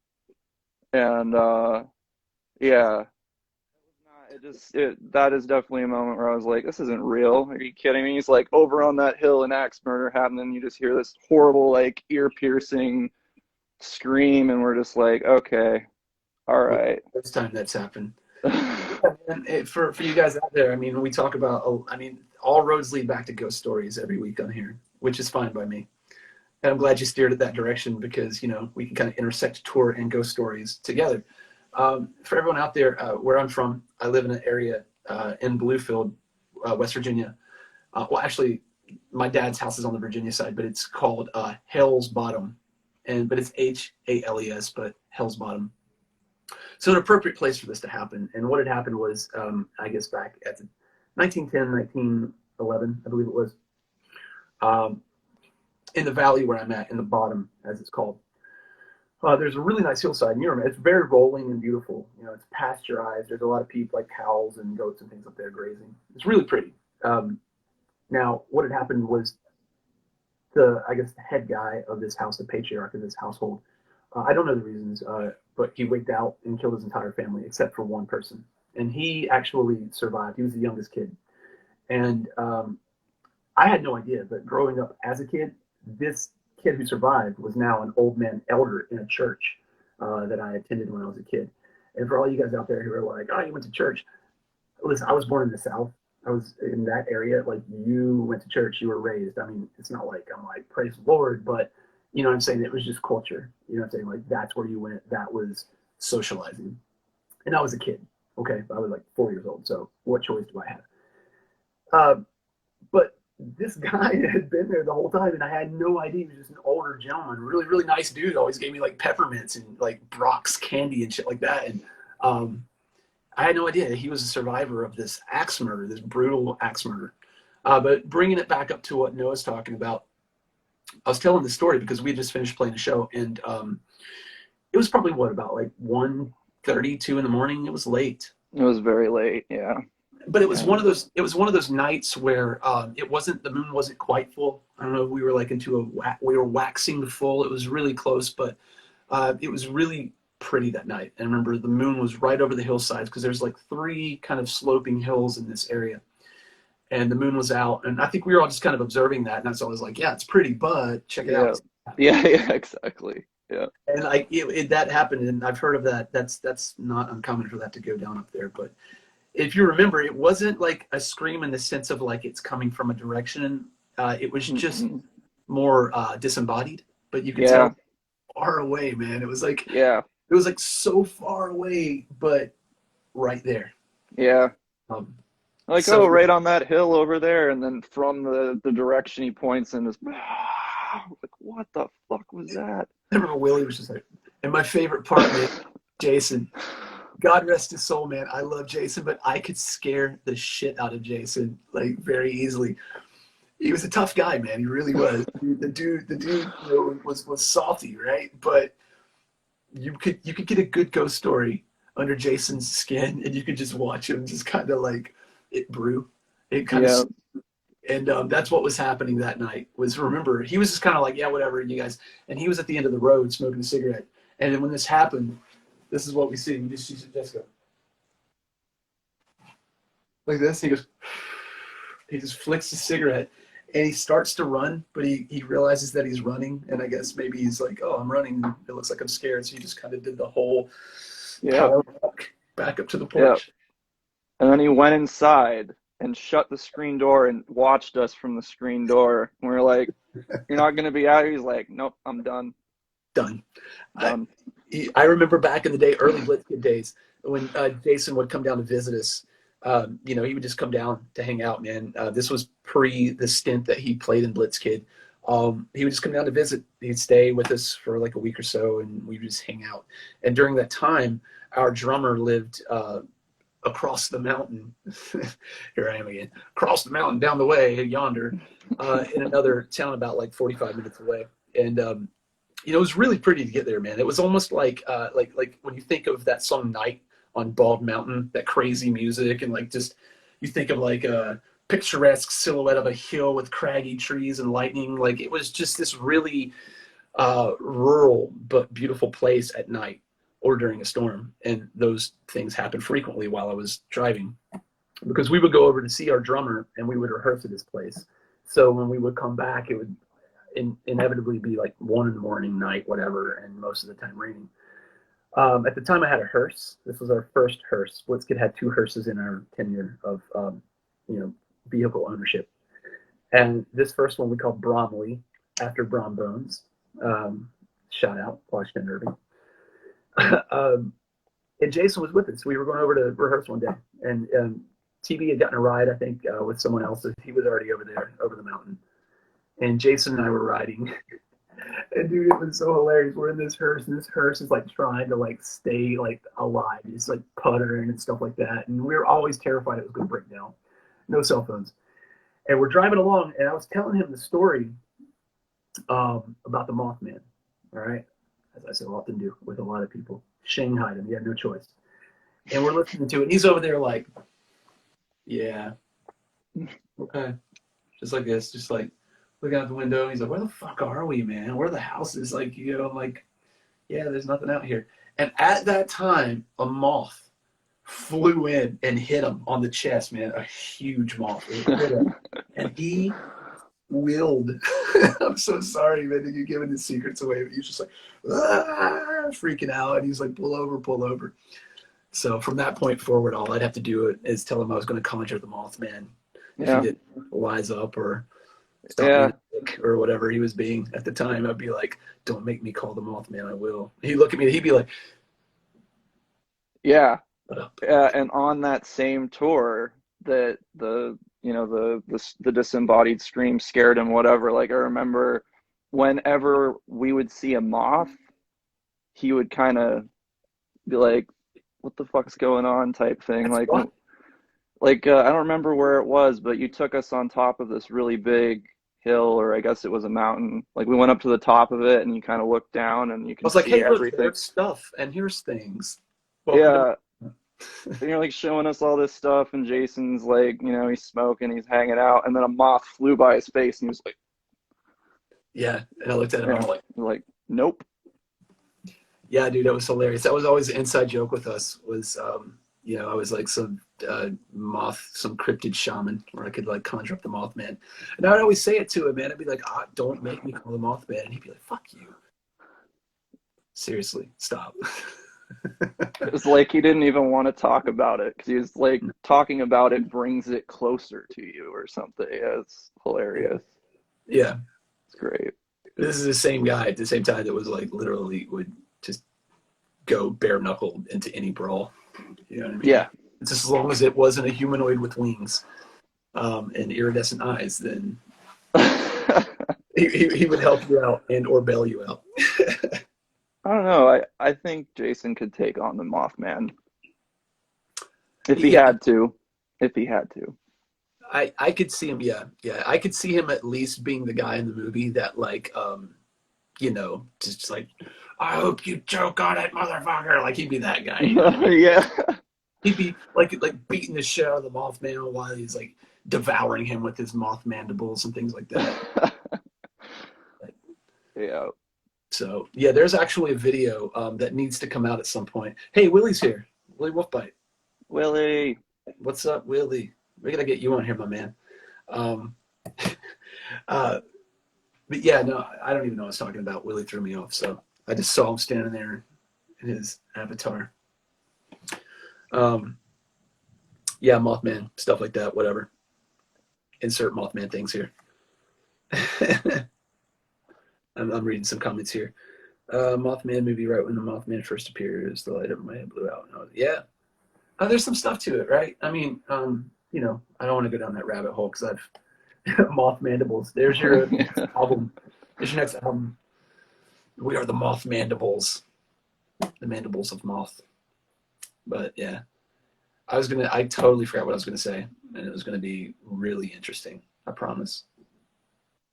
and yeah, that is definitely a moment where I was like, this isn't real. Are you kidding me? He's like over on that hill, an axe murder happened, and you just hear this horrible, like ear-piercing scream, and we're just like, okay, all right. First time that's happened. And for you guys out there, I mean, we talk about, all roads lead back to ghost stories every week on here, which is fine by me. And I'm glad you steered it that direction because, we can kind of intersect tour and ghost stories together. For everyone out there, where I'm from, I live in an area in Bluefield, West Virginia. Well, actually, my dad's house is on the Virginia side, but it's called Hales Bottom. But it's Hales, but Hell's Bottom. So an appropriate place for this to happen. And what had happened was, I guess back at 1910, 1911, I believe it was, in the valley where I'm at, in the bottom, as it's called. There's a really nice hillside near me. It's very rolling and beautiful. It's pasturized. There's a lot of people, like cows and goats and things up there grazing. It's really pretty. Now, what had happened was the head guy of this house, the patriarch of this household, I don't know the reasons, but he wigged out and killed his entire family except for one person. And he actually survived. He was the youngest kid. And I had no idea, but growing up as a kid, this kid who survived was now an old man elder in a church that I attended when I was a kid. And for all you guys out there who are like, oh, you went to church, listen, I was born in the South. I was in that area. Like, you went to church, you were raised. I mean, it's not like I'm like, praise the Lord, but you know what I'm saying? It was just culture. You know what I'm saying? Like, that's where you went. That was socializing. And I was a kid. Okay. I was like 4 years old. So what choice do I have? But this guy had been there the whole time, and I had no idea. He was just an older gentleman, really, really nice dude. Always gave me like peppermints and like Brock's candy and shit like that. And I had no idea he was a survivor of this axe murder, this brutal axe murder. But bringing it back up to what Noah's talking about, I was telling the story because we had just finished playing a show, and it was probably about like 1:32 in the morning. It was late. It was very late, yeah. But it was one of those. It was one of those nights where it wasn't. The moon wasn't quite full. I don't know. We were like we were waxing full. It was really close, but it was really pretty that night. And I remember the moon was right over the hillsides because there's like 3 kind of sloping hills in this area, and the moon was out. And I think we were all just kind of observing that. And that's always like, yeah, it's pretty, but check it out. Yeah, exactly. Yeah. And like that happened, and I've heard of that. That's not uncommon for that to go down up there, but. If you remember, it wasn't like a scream in the sense of like it's coming from a direction. It was just more disembodied, but you could tell far away, man. It was like it was like so far away, but right there. Yeah. Like, so, right on that hill over there, and then from the direction he points in, like, what the fuck was that? I remember Willie was just like, and my favorite part, man, Jason. God rest his soul, man. I love Jason, but I could scare the shit out of Jason like very easily. He was a tough guy, man. He really was. The dude you know, was salty, right? But you could get a good ghost story under Jason's skin, and you could just watch him just kind of like it brew. It kind of, and that's what was happening that night. Was, remember, he was just kind of like, yeah, whatever, you guys. And he was at the end of the road smoking a cigarette. And then when this happened. This is what we see. You just see Jessica. Like this. He goes, he just flicks his cigarette and he starts to run, but he realizes that he's running. And I guess maybe he's like, oh, I'm running. It looks like I'm scared. So he just kind of did the whole power walk back up to the porch. Yeah. And then he went inside and shut the screen door and watched us from the screen door. And we were like, you're not going to be out here? He's like, nope, I'm done. Done. I remember back in the day, early Blitzkid days, when Jason would come down to visit us. You know, he would just come down to hang out, man. This was pre the stint that he played in Blitzkid. He would just come down to visit. He'd stay with us for like a week or so, and we would just hang out. And during that time, our drummer lived across the mountain. Here I am again. Across the mountain, down the way, yonder, in another town about like 45 minutes away. And you know, it was really pretty to get there, man. It was almost like when you think of that song "Night" on Bald Mountain, that crazy music, and like just you think of like a picturesque silhouette of a hill with craggy trees and lightning. Like, it was just this really rural but beautiful place at night or during a storm. And those things happened frequently while I was driving, because we would go over to see our drummer and we would rehearse at this place. So when we would come back, it would inevitably be like 1 a.m, night, whatever, and most of the time raining. At the time I had a hearse. This was our first hearse. Blitzkid had 2 hearses in our tenure of you know, vehicle ownership. And this first one we called Bromley, after Brom Bones. Shout out Washington Irving. And Jason was with us. We were going over to rehearse one day, and TB had gotten a ride, I think, with someone else. He was already over there, over the mountain. And Jason and I were riding. And dude, it was so hilarious. We're in this hearse, and this hearse is like trying to like stay like alive. It's like puttering and stuff like that. And we were always terrified it was going to break down. No cell phones. And we're driving along, and I was telling him the story about the Mothman. All right, as I so often do with a lot of people. Shanghaied him. He had no choice. And we're listening to it. And he's over there like, yeah, okay, just like this, just like. Looking out the window, he's like, where the fuck are we, man? Where are the houses? Like, you know, I'm like, yeah, there's nothing out here. And at that time, a moth flew in and hit him on the chest, man. A huge moth. And he willed. I'm so sorry, man, that you're giving his secrets away. But he's just like, freaking out. And he's like, pull over, pull over. So from that point forward, all I'd have to do is tell him I was going to conjure the Mothman if he Yeah. didn't wise up or stop being Yeah. a dick or whatever he was being at the time. I'd be like, don't make me call the Mothman, I will. He'd look at me and he'd be like, Yeah. shut up. And on that same tour that the disembodied scream scared him, whatever, like I remember whenever we would see a moth, he would kind of be like, what the fuck's going on type thing. That's fun. I don't remember where it was, but you took us on top of this really big hill, or I guess it was a mountain. Like we went up to the top of it and you kind of look down and you I can was like, see hey, look, everything. there's stuff and here's things. Yeah. And you're like showing us all this stuff, and Jason's like, he's smoking, he's hanging out, and then a moth flew by his face, and he was like, yeah. And I looked at him, and I'm like, nope. Yeah, dude, that was hilarious. That was always an inside joke with us. Was I was like some some cryptid shaman, where I could like conjure up the Mothman, and I would always say it to him, man. I'd be like, "Don't make me call the Mothman," and he'd be like, "Fuck you." Seriously, stop. It was like he didn't even want to talk about it because he was like, talking about it brings it closer to you or something. Yeah, it's hilarious. Yeah, It's great. this is the same guy at the same time that was like literally would just go bare knuckled into any brawl. You know what I mean? Yeah. Just as long as it wasn't a humanoid with wings and iridescent eyes, then he would help you out and or bail you out. I don't know. I think Jason could take on the Mothman if he had to. If he had to. I could see him, yeah. I could see him at least being the guy in the movie that like just like, I hope you choke on it, motherfucker. Like he'd be that guy. Yeah. He'd be like beating the shit out of the Mothman while he's like devouring him with his moth mandibles and things like that. Yeah. So yeah, there's actually a video that needs to come out at some point. Hey, Willie's here. Willie Wolfbite. Willie. What's up, Willie? We're gonna get you on here, my man. But yeah, no, I don't even know what I was talking about. Willie threw me off, so I just saw him standing there in his avatar. Yeah, Mothman, stuff like that, whatever. Insert Mothman things here. I'm reading some comments here. Mothman movie, right when the Mothman first appears, the light of my head blew out. Yeah. There's some stuff to it, right? I mean, I don't want to go down that rabbit hole because I've Moth Mandibles. There's your album. There's your next album. We are the Moth Mandibles. The mandibles of moth. But yeah. I totally forgot what I was gonna say. And it was gonna be really interesting. I promise.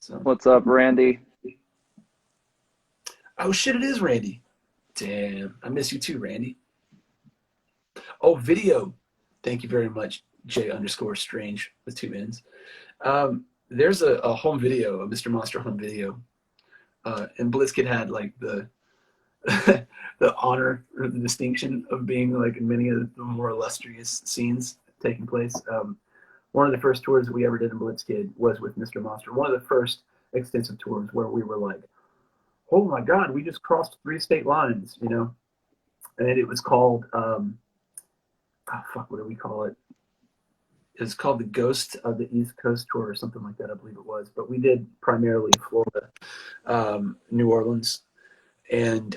So What's up, Randy? Oh shit, it is Randy. Damn. I miss you too, Randy. Oh, video. Thank you very much, J_Strange with 2 N's. There's a home video, a Mr. Monster home video. And Blitzkid had like the the honor or the distinction of being like in many of the more illustrious scenes taking place. One of the first tours that we ever did in Blitzkid was with Mr. Monster. One of the first extensive tours where we were like, oh my God, we just crossed 3 state lines, And it was called, what do we call it? It's called the Ghost of the East Coast Tour or something like that, I believe it was. But we did primarily Florida, New Orleans, and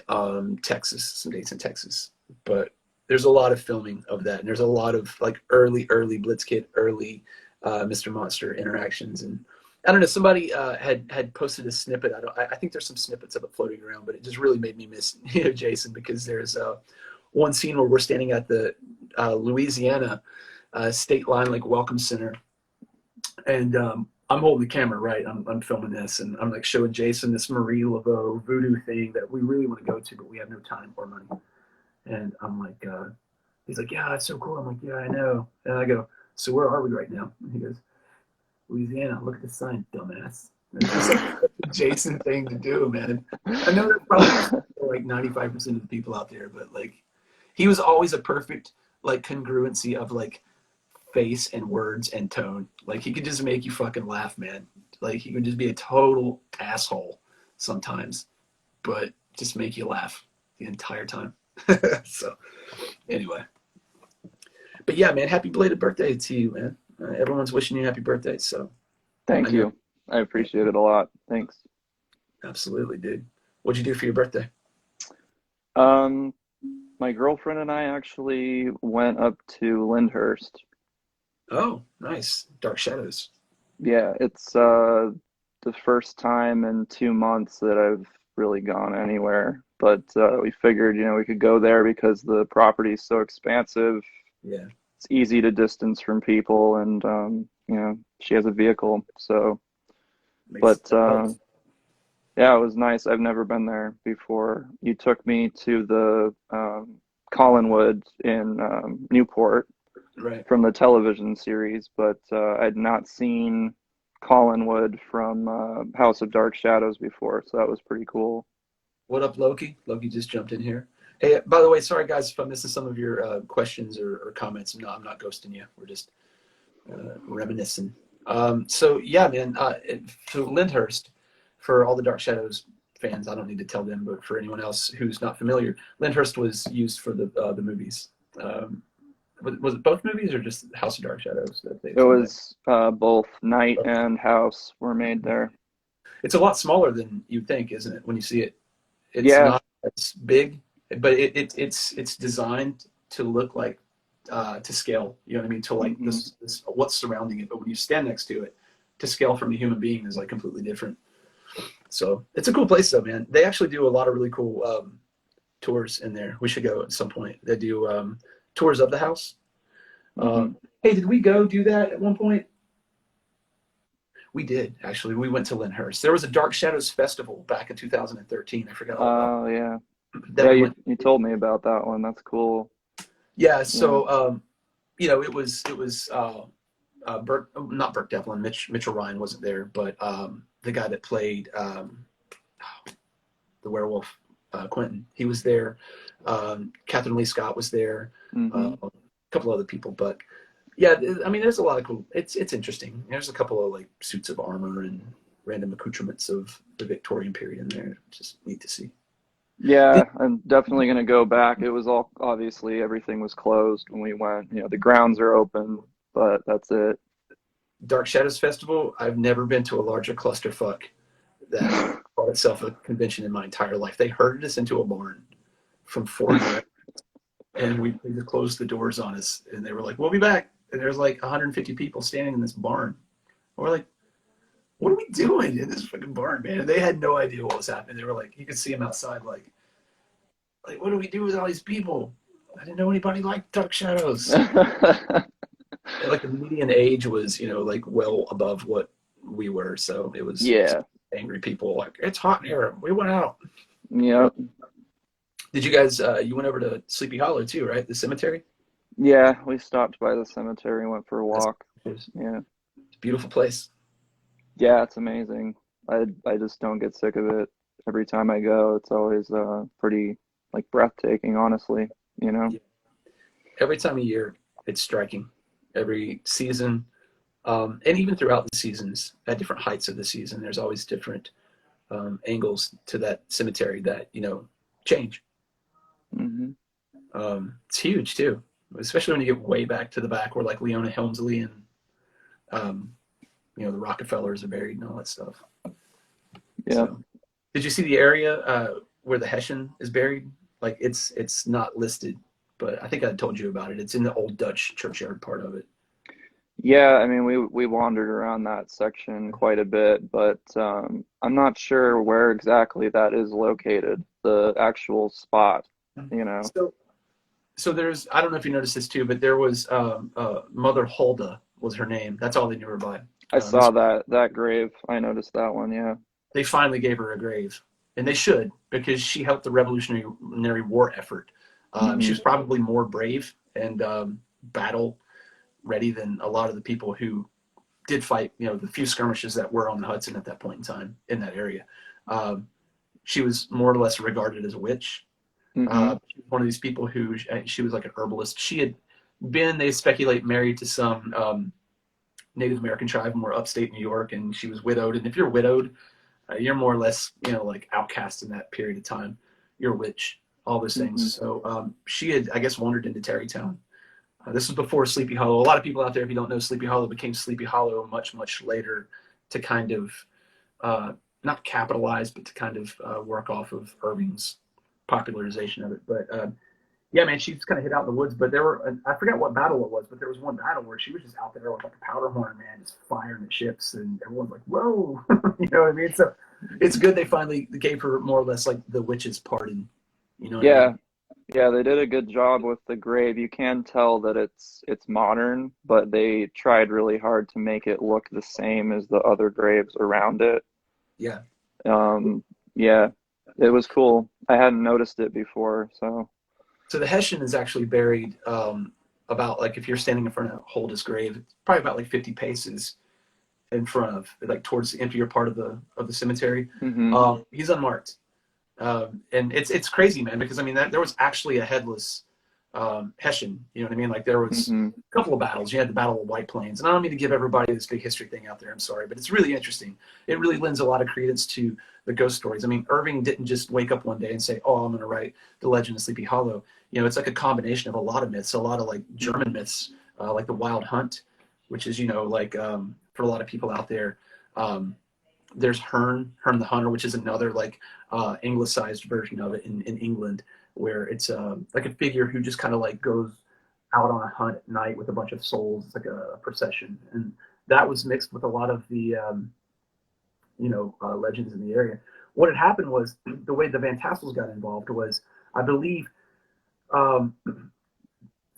Texas, some dates in Texas. But there's a lot of filming of that. And there's a lot of like early Blitzkid, early Mr. Monster interactions. And I don't know, somebody had posted a snippet. I think there's some snippets of it floating around, but it just really made me miss Jason, because there's one scene where we're standing at the Louisiana state line like welcome center, and I'm holding the camera, right? I'm filming this, and I'm like showing Jason this Marie Laveau voodoo thing that we really want to go to, but we have no time or money. And I'm like, he's like, yeah, it's so cool. I'm like, yeah, I know. And I go, so where are we right now? And he goes, Louisiana. Look at the sign, dumbass. It's just like a Jason thing to do, man. I know there's probably like 95% of the people out there, but like he was always a perfect like congruency of like face and words and tone. Like he could just make you fucking laugh, man. Like he would just be a total asshole sometimes, but just make you laugh the entire time. So anyway, but yeah, man, happy belated birthday to you, man. Everyone's wishing you happy birthday. So I Thank know. you. I appreciate it a lot. Thanks. Absolutely, dude. What'd you do for your birthday? Um, my girlfriend and I actually went up to Lyndhurst. Oh, nice. Dark Shadows. Yeah, it's the first time in 2 months that I've really gone anywhere. But we figured, we could go there because the property is so expansive. Yeah. It's easy to distance from people, and she has a vehicle. So, Makes but that helps. yeah, it was nice. I've never been there before. You took me to the Collinwood in Newport Right. from the television series, but I'd not seen Collinwood from House of Dark Shadows before, so that was pretty cool. What up, Loki? Loki just jumped in here. Hey, by the way, sorry guys if I'm missing some of your questions or comments. No, I'm not ghosting you. We're just reminiscing. So yeah, man. So Lyndhurst, for all the Dark Shadows fans, I don't need to tell them, but for anyone else who's not familiar, Lyndhurst was used for the movies. Was it both movies or just House of Dark Shadows that they It filmed there? was both Night and House were made there. It's a lot smaller than you'd think, isn't it? When you see it, it's Yeah. not as big, but it's designed to look like to scale. You know what I mean? To like Hmm. this what's surrounding it. But when you stand next to it, to scale from a human being is like completely different. So it's a cool place though, man. They actually do a lot of really cool tours in there. We should go at some point. They do tours of the house. Hmm. Hey, did we go do that at one point? We did actually. We went to Lyndhurst. There was a Dark Shadows festival back in 2013. I forgot all about Oh, yeah. that. Yeah, We you went. you told me about that one. That's cool. Yeah. Yeah. So it was Burt, not Burt Devlin. Mitchell Ryan wasn't there, but the guy that played the werewolf, Quentin, he was there. Catherine Lee Scott was there. Hmm. A couple other people, but yeah, I mean, there's a lot of cool. It's interesting. There's a couple of like suits of armor and random accoutrements of the Victorian period in there. Just neat to see. Yeah, I'm definitely gonna go back. It was all obviously everything was closed when we went. The grounds are open, but that's it. Dark Shadows Festival. I've never been to a larger clusterfuck that called itself a convention in my entire life. They herded us into a barn from 4 direct, and we just closed the doors on us, and they were like, "We'll be back." And there's like 150 people standing in this barn. We're like, "What are we doing in this fucking barn, man?" And they had no idea what was happening. They were like, you could see them outside, like, what do we do with all these people? I didn't know anybody liked Dark Shadows. And like the median age was, like well above what we were. So it was Yeah. angry people like, it's hot in here. We went out. Yep. Did you guys, you went over to Sleepy Hollow too, right? The cemetery? Yeah, we stopped by the cemetery and went for a That's walk. it's Yeah. a beautiful place. Yeah, it's amazing. I just don't get sick of it. Every time I go, it's always pretty like breathtaking, honestly, you know? Yeah. Every time of year, it's striking. Every season, and even throughout the seasons, at different heights of the season, there's always different angles to that cemetery that, change. Hmm. It's huge too, especially when you get way back to the back where like Leona Helmsley and um, the Rockefellers are buried and all that stuff. Yeah. So, did you see the area where the Hessian is buried? Like it's not listed, but I think I told you about it. It's in the old Dutch churchyard part of it. Yeah, I mean, we wandered around that section quite a bit, but I'm not sure where exactly that is located, the actual spot, you know. So there's I don't know if you noticed this too, but there was Mother Hulda was her name. That's all they knew her by. I This saw that grave. I noticed that one, yeah. They finally gave her a grave, and they should because she helped the Revolutionary War effort. She Hmm. was probably more brave and battle ready than a lot of the people who did fight. The few skirmishes that were on the Hudson at that point in time in that area. Um, she was more or less regarded as a witch. Hmm. She was one of these people who she was like an herbalist. She had been, they speculate, married to some Native American tribe, more upstate New York, and she was widowed. And if you're widowed, you're more or less, like outcast in that period of time. You're a witch, all those things. Hmm. So she had, I guess, wandered into Tarrytown. This was before Sleepy Hollow. A lot of people out there, if you don't know, Sleepy Hollow became Sleepy Hollow much, much later to kind of not capitalize, but to kind of work off of Irving's popularization of it. But yeah, man, she just kind of hid out in the woods. But there were, I forgot what battle it was, but there was one battle where she was just out there with like a powder horn, man, just firing at ships, and everyone's like, "Whoa," you know what I mean? So it's good they finally gave her more or less like the witch's pardon. You know what I Yeah, mean? yeah, they did a good job with the grave. You can tell that it's modern, but they tried really hard to make it look the same as the other graves around it. Yeah. Yeah, it was cool. I hadn't noticed it before, so. So the Hessian is actually buried about like if you're standing in front of Holda's grave, it's probably about like 50 paces in front of, like towards the interior part of the cemetery. Hmm. He's unmarked. And it's crazy, man, because I mean there was actually a headless Hessian. You know what I mean? Like there was Hmm. a couple of battles. You had the Battle of White Plains, and I don't mean to give everybody this big history thing out there. I'm sorry, but it's really interesting. It really lends a lot of credence to the ghost stories. I mean, Irving didn't just wake up one day and say, "Oh, I'm going to write the Legend of Sleepy Hollow." It's like a combination of a lot of myths, a lot of like German myths, like the Wild Hunt, which is like for a lot of people out there. There's Herne the Hunter, which is another like anglicized version of it in England, where it's like a figure who just kind of like goes out on a hunt at night with a bunch of souls. It's like a procession, and that was mixed with a lot of the legends in the area. What had happened was the way the Van Tassels got involved was, I believe, um,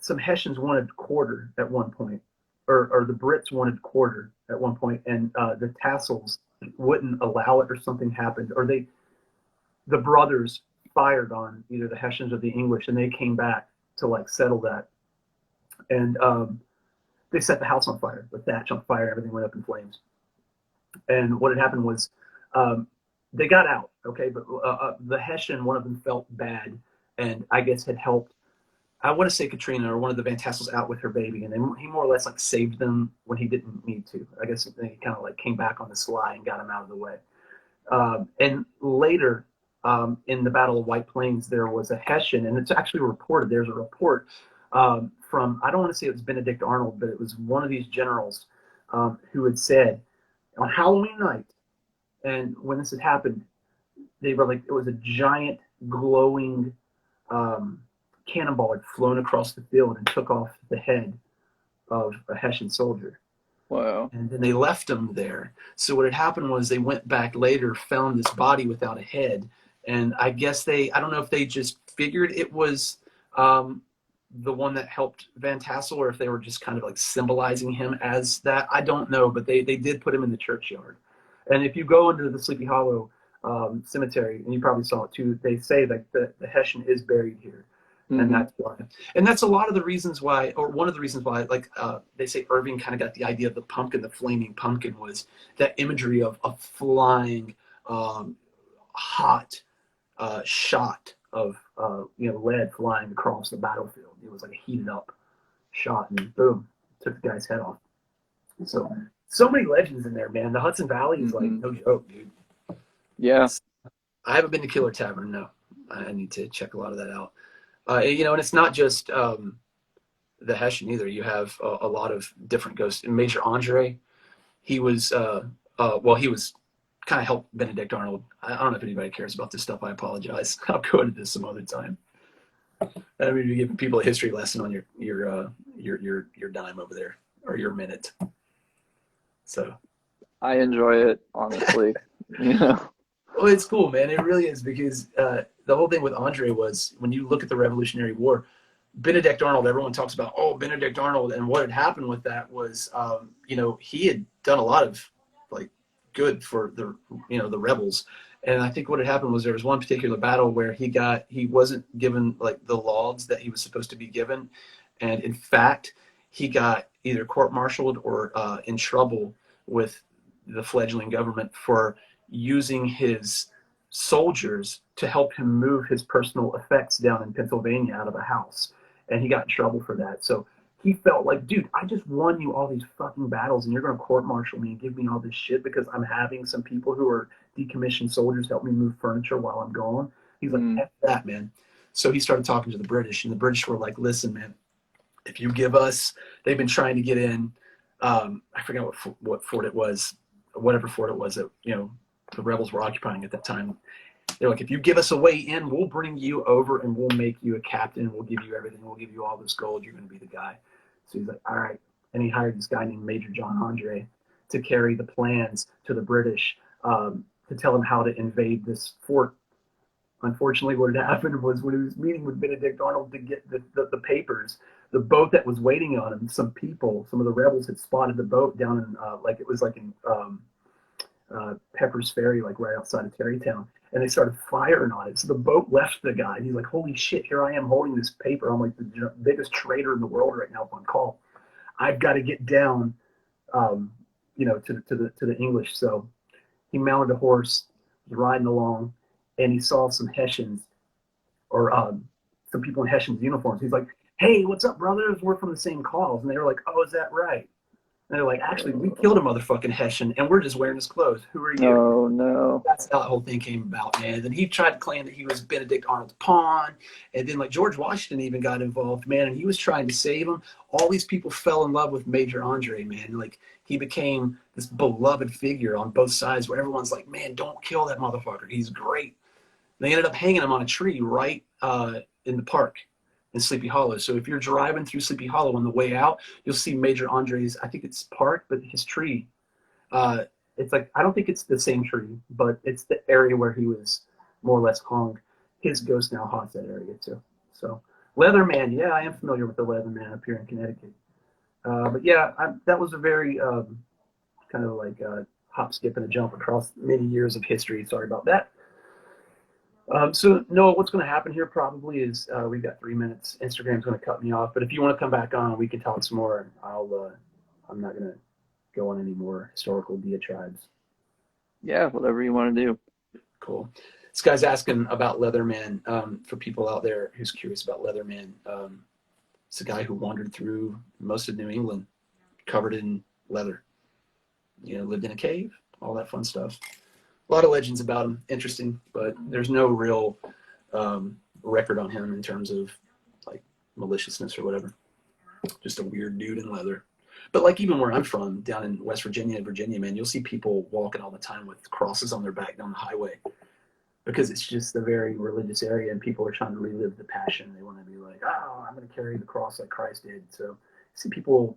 some Hessians wanted quarter at one point, or the Brits wanted quarter at one point, and the Tassels wouldn't allow it, or something happened, or the brothers fired on either the Hessians or the English, and they came back to like settle that, and they set the house on fire, the thatch on fire, everything went up in flames. And what had happened was um, they got out, okay, but the Hessian, one of them felt bad, and I guess had helped. I want to say Katrina or one of the Van Tassels out with her baby, and he more or less like saved them when he didn't need to. I guess he kind of like came back on the sly and got him out of the way. And later, in the Battle of White Plains, there was a Hessian, and it's actually reported. There's a report from, I don't want to say it was Benedict Arnold, but it was one of these generals who had said on Halloween night, and when this had happened, they were like, it was a giant glowing cannonball had flown across the field and took off the head of a Hessian soldier. Wow. And then they left him there. So what had happened was they went back later, found this body without a head, and I guess I don't know if they just figured it was the one that helped Van Tassel, or if they were just kind of like symbolizing him as that. I don't know, but they did put him in the churchyard. And if you go into the Sleepy Hollow cemetery, and you probably saw it too, they say that the Hessian is buried here. And Hmm. that's why, and that's a lot of the reasons why, or one of the reasons why, like they say Irving kind of got the idea of the pumpkin, the flaming pumpkin, was that imagery of a flying hot shot of lead flying across the battlefield. It was like a heated up shot, and boom, took the guy's head off. So many legends in there, man. The Hudson Valley is like Hmm. no joke, dude. Yeah. I haven't been to Killer Tavern, no. I need to check a lot of that out. And it's not just the Hessian either. You have a lot of different ghosts. And Major Andre, he was he was kind of helped Benedict Arnold. I don't know if anybody cares about this stuff. I apologize. I'll go into this some other time. I don't mean to give people a history lesson on your dime over there, or your minute. So I enjoy it, honestly. Yeah. well, it's cool, man. It really is, because the whole thing with Andre was, when you look at the Revolutionary War, Benedict Arnold, everyone talks about, oh, Benedict Arnold. And what had happened with that was, he had done a lot of like good for the rebels. And I think what had happened was there was one particular battle where he wasn't given like the lauds that he was supposed to be given. And in fact, he got either court-martialed or in trouble with the fledgling government for using his soldiers to help him move his personal effects down in Pennsylvania out of a house. And he got in trouble for that. So he felt like, dude, I just won you all these fucking battles, and you're going to court-martial me and give me all this shit because I'm having some people who are decommissioned soldiers help me move furniture while I'm gone. He's like, F that, man. So he started talking to the British, and the British were like, listen, man, if you give us, they've been trying to get in, I forgot what fort it was, whatever fort it was that, you know, the rebels were occupying at that time. They're like, if you give us a way in, we'll bring you over and we'll make you a captain. We'll give you everything. We'll give you all this gold. You're going to be the guy. So he's like, all right. And he hired this guy named Major John Andre to carry the plans to the British, to tell them how to invade this fort. Unfortunately, what had happened was when he was meeting with Benedict Arnold to get the papers, the boat that was waiting on him, some of the rebels had spotted the boat down in, Pepper's Ferry, like right outside of Tarrytown, and they started firing on it. So the boat left the guy, and he's like, holy shit, here I am holding this paper. I'm like the biggest traitor in the world right now on call. I've got to get down, to the English. So he mounted a horse, was riding along, and he saw some Hessians, or some people in Hessians uniforms. He's like, hey, what's up, brothers? We're from the same cause. And they were like, oh, is that right? And they're like, actually, we killed a motherfucking Hessian, and we're just wearing his clothes. Who are you? Oh, no. That's how the whole thing came about, man. Then he tried to claim that he was Benedict Arnold's pawn, and then, like, George Washington even got involved, man, and he was trying to save him. All these people fell in love with Major Andre, man. Like, he became this beloved figure on both sides where everyone's like, man, don't kill that motherfucker. He's great. They ended up hanging him on a tree right in the park in Sleepy Hollow. So if you're driving through Sleepy Hollow on the way out, you'll see Major Andre's, I think it's park, but his tree. It's like, I don't think it's the same tree, but it's the area where he was more or less hung. His ghost now haunts that area too. So Leatherman, yeah, I am familiar with the Leatherman up here in Connecticut. But yeah, that was a very kind of like hop, skip, and a jump across many years of history. Sorry about that. So Noah, what's going to happen here probably is we've got 3 minutes. Instagram's going to cut me off, but if you want to come back on, we can talk some more. I'm not going to go on any more historical diatribes. Yeah, whatever you want to do. Cool. This guy's asking about Leatherman. For people out there who's curious about Leatherman, it's a guy who wandered through most of New England, covered in leather. You know, lived in a cave, all that fun stuff. A lot of legends about him, interesting, but there's no real record on him in terms of like maliciousness or whatever. Just a weird dude in leather. But like even where I'm from, down in West Virginia, man, you'll see people walking all the time with crosses on their back down the highway because it's just a very religious area and people are trying to relive the passion. They want to be like, oh, I'm going to carry the cross like Christ did. So you see people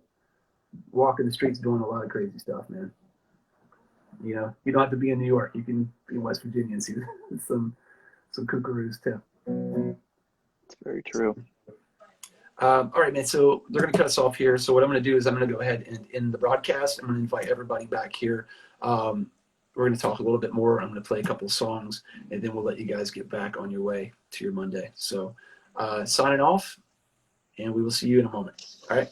walking the streets doing a lot of crazy stuff, man. You know, you don't have to be in New York. You can be in West Virginia and see some kookaroos too. It's very true. All right, man. So they're going to cut us off here. So what I'm going to do is I'm going to go ahead and end the broadcast. I'm going to invite everybody back here. We're going to talk a little bit more. I'm going to play a couple of songs, and then we'll let you guys get back on your way to your Monday. So signing off, and we will see you in a moment. All right.